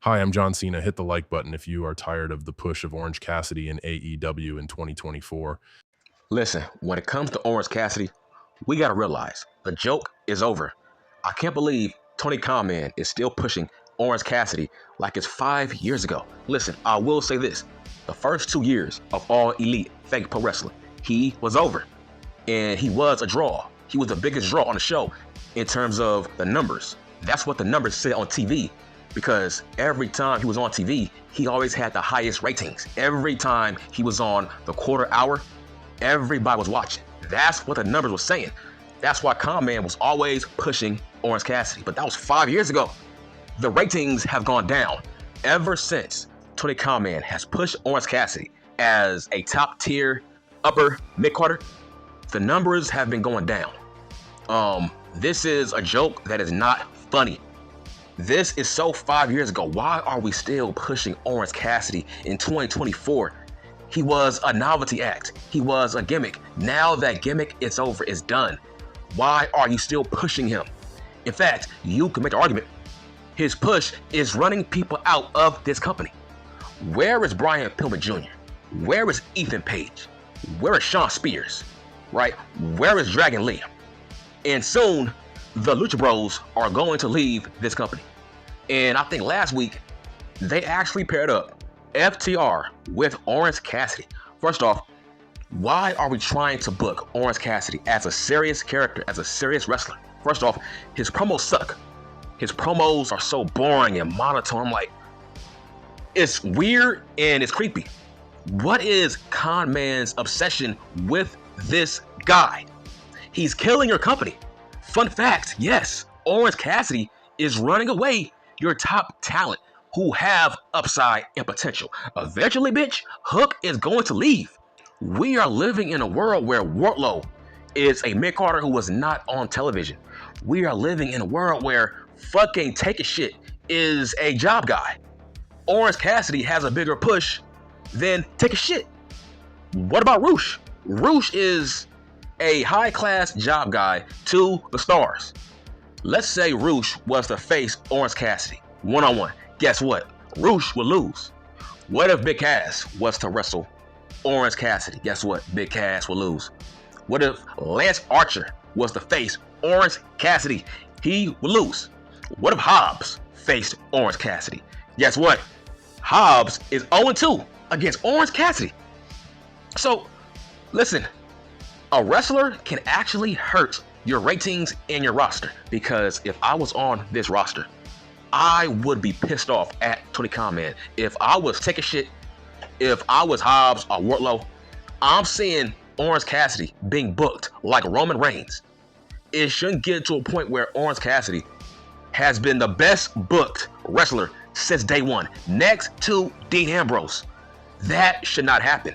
Hi, I'm John Cena. Hit the like button if you are tired of the push of Orange Cassidy in AEW in 2024. Listen, when it comes to Orange Cassidy, we gotta realize the joke is over. I can't believe Tony Khan is still pushing Orange Cassidy like it's 5 years ago. Listen, I will say this. The first 2 years of All Elite Fake Pro Wrestling, he was over. And he was a draw. He was the biggest draw on the show in terms of the numbers. That's what the numbers said on TV. Because every time he was on TV, he always had the highest ratings. Every time he was on the quarter hour, everybody was watching. That's what the numbers were saying. That's why Khan was always pushing Orange Cassidy. But that was 5 years ago. The ratings have gone down ever since Tony Khan has pushed Orange Cassidy as a top tier, upper mid-carder. The numbers have been going down. This is a joke that is not funny. This is so 5 years ago. Why are we still pushing Orange Cassidy in 2024? He was a novelty act. He was a gimmick. Now that gimmick is over, it's done. Why are you still pushing him? In fact, you can make the argument. His push is running people out of this company. Where is Brian Pillman Jr.? Where is Ethan Page? Where is Shawn Spears? Right? Where is Dragon Lee? And soon, the Lucha Bros are going to leave this company. And I think last week, they actually paired up FTR with Orange Cassidy. First off, why are we trying to book Orange Cassidy as a serious character, as a serious wrestler? First off, his promos suck. His promos are so boring and monotone. I'm like, it's weird and it's creepy. What is Con Man's obsession with this guy? He's killing your company. Fun fact, yes, Orange Cassidy is running away your top talent who have upside and potential. Eventually, bitch, Hook is going to leave. We are living in a world where Wardlow is a mid-carder who was not on television. We are living in a world where fucking Take a Shit is a job guy. Orange Cassidy has a bigger push than Take a Shit. What about Roosh? Roosh is a high-class job guy to the stars. Let's say Roosh was to face Orange Cassidy one-on-one. Guess what? Roosh will lose. What if Big Cass was to wrestle Orange Cassidy? Guess what? Big Cass will lose. What if Lance Archer was to face Orange Cassidy? He will lose. What if Hobbs faced Orange Cassidy? Guess what? Hobbs is 0-2 against Orange Cassidy. So, listen, a wrestler can actually hurt your ratings and your roster, because if I was on this roster, I would be pissed off at Tony Khan. If I was Take a Shit, if I was Hobbs or Wardlow, I'm seeing Orange Cassidy being booked like Roman Reigns. It shouldn't get to a point where Orange Cassidy has been the best booked wrestler since day one, next to Dean Ambrose. That should not happen.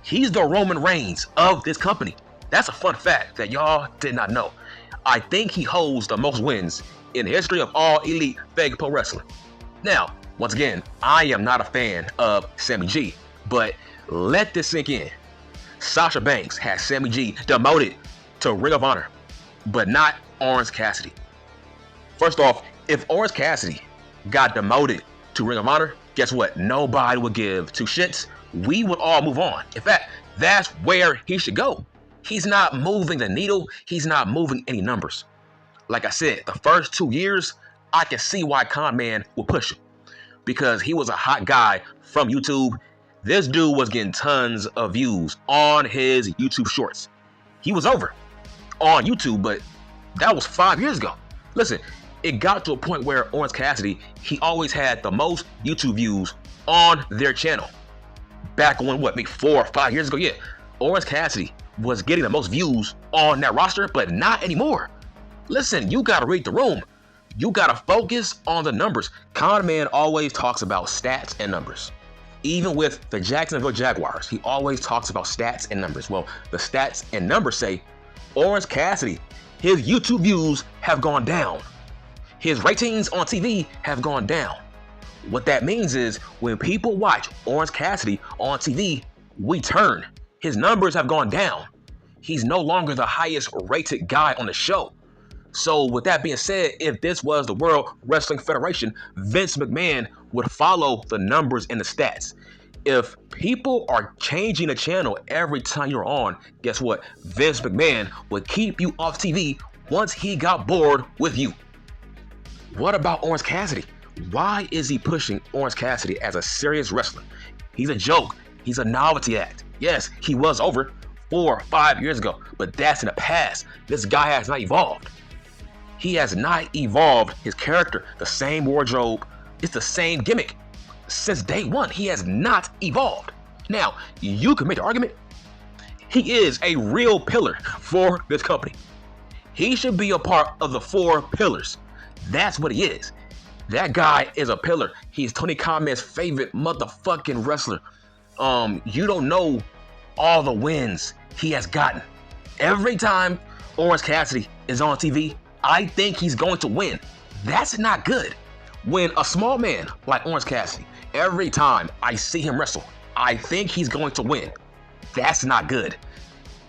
He's the Roman Reigns of this company. That's a fun fact that y'all did not know. I think he holds the most wins in the history of All Elite Fake Pro Wrestling. Now, once again, I am not a fan of Sammy G, but let this sink in. Sasha Banks has Sammy G demoted to Ring of Honor, but not Orange Cassidy. First off, if Orange Cassidy got demoted to Ring of Honor, guess what? Nobody would give two shits. We would all move on. In fact, that's where he should go. He's not moving the needle. He's not moving any numbers. Like I said, the first 2 years, I can see why Con would push him, because he was a hot guy from YouTube. This dude was getting tons of views on his YouTube shorts. He was over on YouTube, but that was 5 years ago. Listen, it got to a point where Orange Cassidy, he always had the most YouTube views on their channel. Back on maybe 4 or 5 years ago, yeah. Orange Cassidy was getting the most views on that roster, but not anymore. Listen, you gotta read the room. You gotta focus on the numbers. Con always talks about stats and numbers. Even with the Jacksonville Jaguars, he always talks about stats and numbers. Well, the stats and numbers say Orange Cassidy, his YouTube views have gone down. His ratings on TV have gone down. What that means is when people watch Orange Cassidy on TV, we turn. His numbers have gone down. He's no longer the highest rated guy on the show. So with that being said, if this was the World Wrestling Federation, Vince McMahon would follow the numbers and the stats. If people are changing the channel every time you're on, guess what? Vince McMahon would keep you off TV once he got bored with you. What about Orange Cassidy? Why is he pushing Orange Cassidy as a serious wrestler? He's a joke. He's a novelty act. Yes, he was over 4 or 5 years ago, but that's in the past. This guy has not evolved. He has not evolved his character. The same wardrobe. It's the same gimmick. Since day one, he has not evolved. Now, you can make the argument he is a real pillar for this company. He should be a part of the 4 pillars. That's what he is. That guy is a pillar. He's Tony Khan's favorite motherfucking wrestler. You don't know all the wins he has gotten. Every time Orange Cassidy is on TV, I think he's going to win. That's not good. When a small man like Orange Cassidy, every time I see him wrestle, I think he's going to win. That's not good.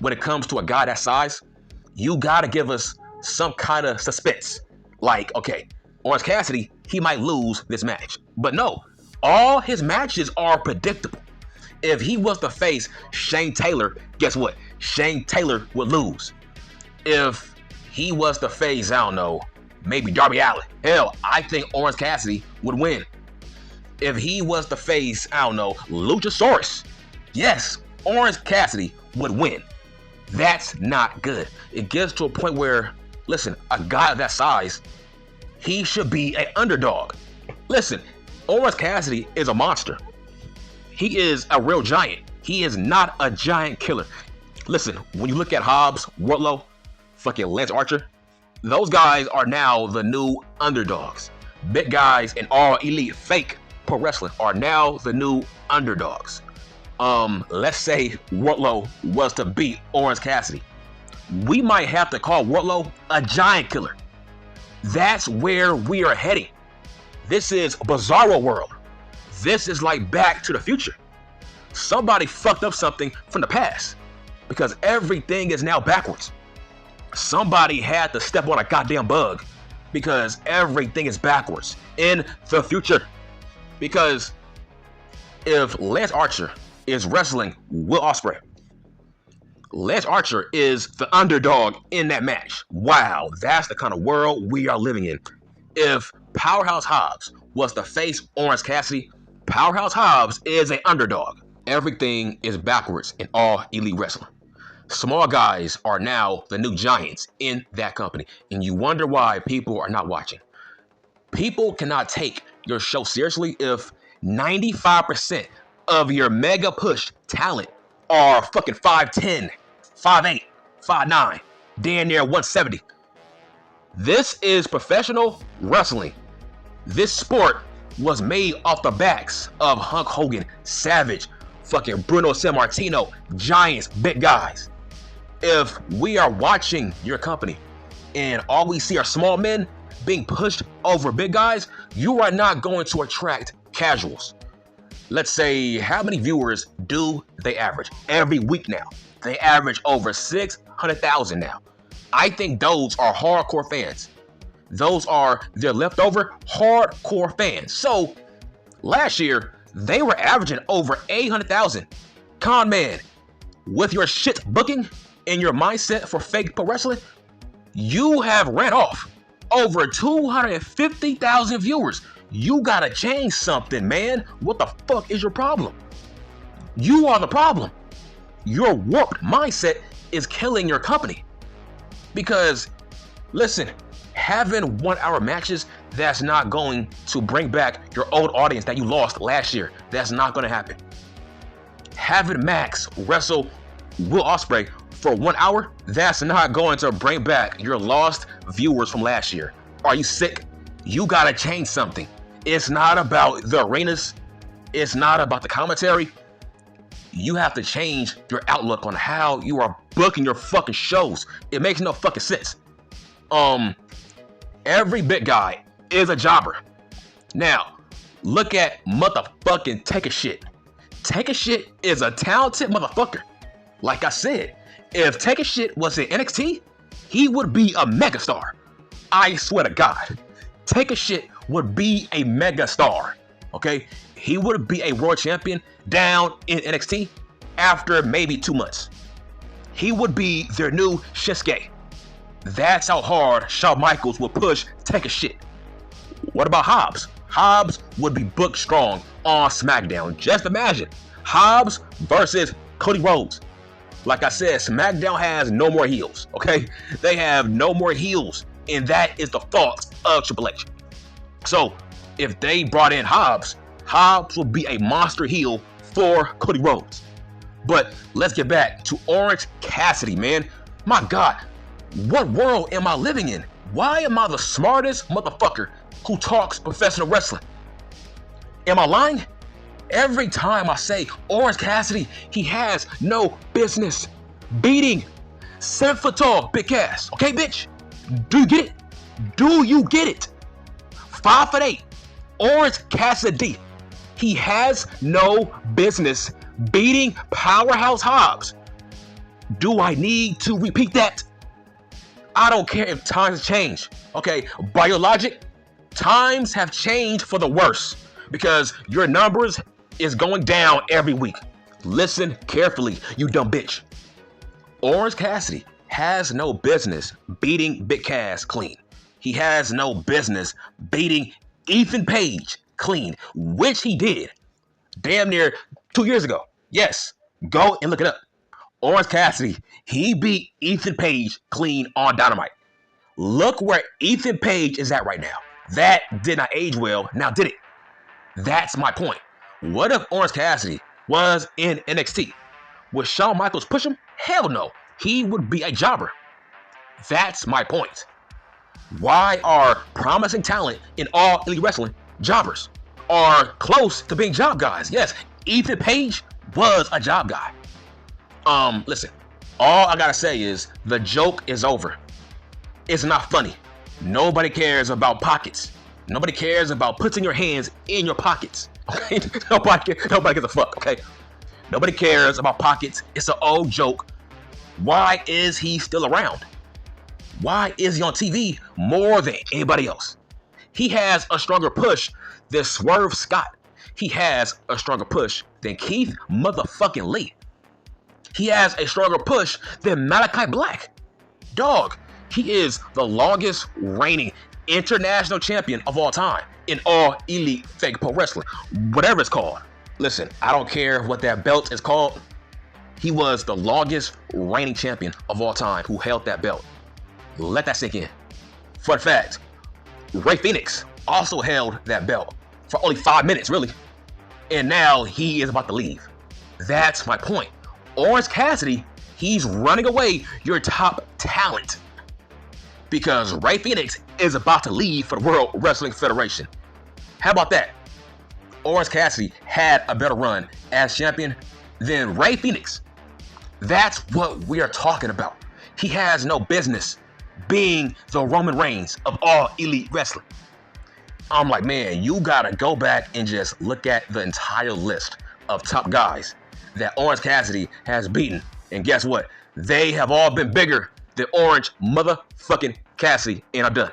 When it comes to a guy that size, you gotta give us some kind of suspense. Like, okay, Orange Cassidy, he might lose this match. But no, all his matches are predictable. If he was to face Shane Taylor, guess what? Shane Taylor would lose. If he was to face, I don't know, maybe Darby Allin, hell, I think Orange Cassidy would win. If he was to face, I don't know, Luchasaurus, yes, Orange Cassidy would win. That's not good. It gets to a point where, listen, a guy of that size, he should be an underdog. Listen, Orange Cassidy is a monster. He is a real giant. He is not a giant killer. Listen, when you look at Hobbs, Wardlow, fucking Lance Archer, those guys are now the new underdogs. Big guys and all elite fake pro wrestling are now the new underdogs. Let's say Wardlow was to beat Orange Cassidy. We might have to call Wardlow a giant killer. That's where we are heading. This is Bizarro world. This is like Back to the Future. Somebody fucked up something from the past because everything is now backwards. Somebody had to step on a goddamn bug because everything is backwards in the future. Because if Lance Archer is wrestling Will Ospreay, Lance Archer is the underdog in that match. Wow, that's the kind of world we are living in. If Powerhouse Hobbs was to face Orange Cassidy, Powerhouse Hobbs is an underdog. Everything is backwards in all elite wrestling. Small guys are now the new giants in that company, and you wonder why people are not watching. People cannot take your show seriously if 95% of your mega push talent are fucking 5'10", 5'8", 5'9", damn near 170. This is professional wrestling. This sport was made off the backs of Hulk Hogan, Savage, fucking Bruno Sammartino, giants, big guys. If we are watching your company and all we see are small men being pushed over big guys, you are not going to attract casuals. Let's say, how many viewers do they average every week now? They average over 600,000 now. I think those are hardcore fans. Those are their leftover hardcore fans. So last year, they were averaging over 800,000. Con man, with your shit booking and your mindset for fake pro wrestling, you have ran off over 250,000 viewers. You gotta change something, man. What the fuck is your problem? You are the problem. Your warped mindset is killing your company. Because, listen, having 1 hour matches, that's not going to bring back your old audience that you lost last year. That's not gonna happen. Having Max wrestle Will Ospreay for 1 hour, that's not going to bring back your lost viewers from last year. Are you sick? You gotta change something. It's not about the arenas. It's not about the commentary. You have to change your outlook on how you are booking your fucking shows. It makes no fucking sense. Every big guy is a jobber. Now, look at motherfucking Take a Shit. Take a Shit is a talented motherfucker. Like I said, if Take a Shit was in NXT, he would be a megastar. I swear to God, Take a Shit would be a mega star. Okay? He would be a world champion down in NXT after maybe 2 months. He would be their new Shinsuke. That's how hard Shawn Michaels would push Take a Shit. What about Hobbs? Hobbs would be booked strong on SmackDown. Just imagine Hobbs versus Cody Rhodes. Like I said, SmackDown has no more heels, okay? They have no more heels, and that is the thoughts of Triple H. So, if they brought in Hobbs, Hobbs would be a monster heel for Cody Rhodes. But let's get back to Orange Cassidy, man. My God, what world am I living in? Why am I the smartest motherfucker who talks professional wrestling? Am I lying? Every time I say Orange Cassidy, he has no business beating 7 foot tall big Cass. Okay, bitch? Do you get it? Do you get it? 5'8", Orange Cassidy. He has no business beating Powerhouse Hobbs. Do I need to repeat that? I don't care if times change. Okay, by your logic, times have changed for the worse because your numbers is going down every week. Listen carefully, you dumb bitch. Orange Cassidy has no business beating Big Cass clean. He has no business beating Ethan Page clean, which he did damn near 2 years ago. Yes, go and look it up. Orange Cassidy, he beat Ethan Page clean on Dynamite. Look where Ethan Page is at right now. That did not age well, now did it? That's my point. What if Orange Cassidy was in NXT? Would Shawn Michaels push him? Hell no. He would be a jobber. That's my point. Why are promising talent in All Elite Wrestling jobbers? Are close to being job guys. Yes, Ethan Page was a job guy. Listen, all I gotta say is the joke is over. It's not funny. Nobody cares about pockets. Nobody cares about putting your hands in your pockets. Okay? Nobody gives a fuck, okay? Nobody cares about pockets. It's an old joke. Why is he still around? Why is he on TV more than anybody else? He has a stronger push than Swerve Scott. He has a stronger push than Keith motherfucking Lee. He has a stronger push than Malachi Black. Dog, he is the longest reigning international champion of all time in All Elite Fake Pro Wrestling, whatever it's called. Listen, I don't care what that belt is called. He was the longest reigning champion of all time who held that belt. Let that sink in. Fun fact, Rey Fenix also held that belt for only 5 minutes, really. And now he is about to leave. That's my point. Orange Cassidy, he's running away your top talent because Rey Fenix is about to leave for the World Wrestling Federation. How about that? Orange Cassidy had a better run as champion than Rey Fenix. That's what we are talking about. He has no business being the Roman Reigns of All Elite Wrestling. I'm like, man, you gotta go back and just look at the entire list of top guys that Orange Cassidy has beaten. And guess what? They have all been bigger than Orange motherfucking Cassidy. And I'm done.